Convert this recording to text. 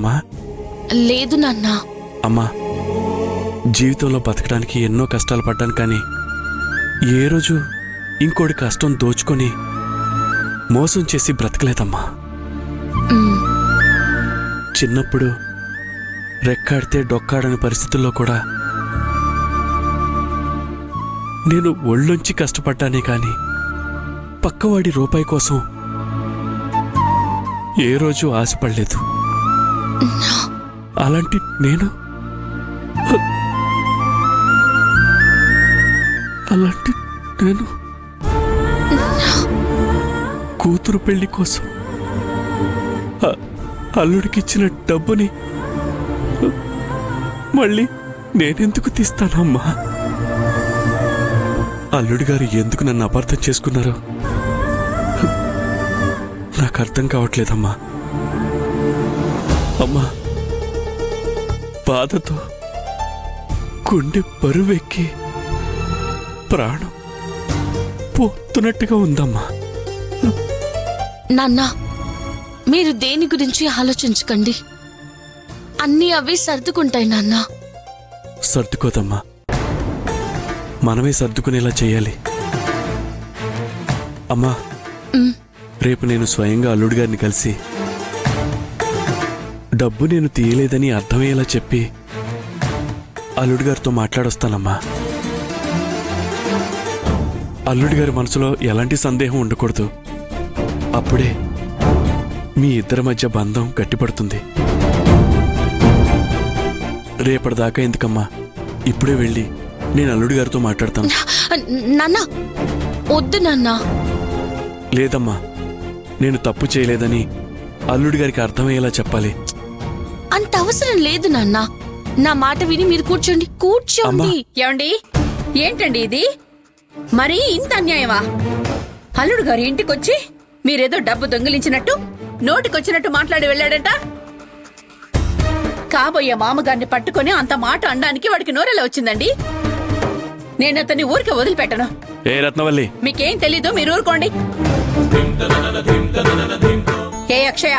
అమ్మా లేదు నాన్న. అమ్మా జీవితంలో బతకడానికి ఎన్నో కష్టాలు పడ్డాను, కానీ ఏ రోజు ఇంకోటి కష్టం దోచుకొని మోసం చేసి బ్రతకలేదమ్మా. చిన్నప్పుడు రెక్కాడితే డొక్కాడని పరిస్థితుల్లో కూడా నేను ఒళ్ళొంచి కష్టపడ్డానే కానీ పక్కవాడి రూపాయి కోసం ఏ రోజు ఆశపడలేదు. అలాంటి నేను కూతురు పెళ్లి కోసం అల్లుడికిచ్చిన డబ్బుని మళ్ళీ నేనెందుకు తీస్తానమ్మా? అల్లుడి గారు ఎందుకు నన్ను అపార్థం చేసుకున్నారో నాకు అర్థం కావట్లేదమ్మా. అమ్మా బాధతో గుండె బరువెక్కి ప్రాణం పోతున్నట్టుగా ఉందమ్మా. నాన్న, మీరు దేని గురించి ఆలోచించకండి. అన్నీ అవి సర్దుకుంటాయి నాన్న. సర్దుకోదమ్మా, మనమే సర్దుకునేలా చేయాలి. అమ్మా రేపు నేను స్వయంగా అల్లుడి గారిని కలిసి డబ్బు నేను తీయలేదని అర్థమయ్యేలా చెప్పి అల్లుడి గారితో మాట్లాడొస్తానమ్మా. అల్లుడి గారి మనసులో ఎలాంటి సందేహం ఉండకూడదు. అప్పుడే మీ ఇద్దరి మధ్య బంధం గట్టిపడుతుంది. రేపటిదాకా ఎందుకమ్మా, ఇప్పుడే వెళ్ళి నేను అల్లుడి గారితో మాట్లాడతాను. నాన్న వద్దు నాన్న. లేదమ్మా, నేను తప్పు చేయలేదని అల్లుడి గారికి అర్థమయ్యేలా చెప్పాలి. అంత అవసరం లేదు నాన్న. నా మాట విని మీరు కూర్చోండి. కూర్చోండి. ఏమండి, ఏంటండి ఇది? మరీ ఇంత అన్యాయమా? అల్లుడు గారి ఇంటికొచ్చి మీరేదో డబ్బు దొంగిలించినట్టు నోటికొచ్చినట్టు మాట్లాడి వెళ్ళాడట. కాబోయే మామగారిని పట్టుకొని అంత మాట అనడానికి వాడికి నోరెలా వచ్చిందండి? నేను అతన్ని ఊరికి వదిలిపెట్టను. ఏ రత్నవల్లి, మీకేం తెలీదు, మీరు ఊరుకోండి. ఏ అక్షయ,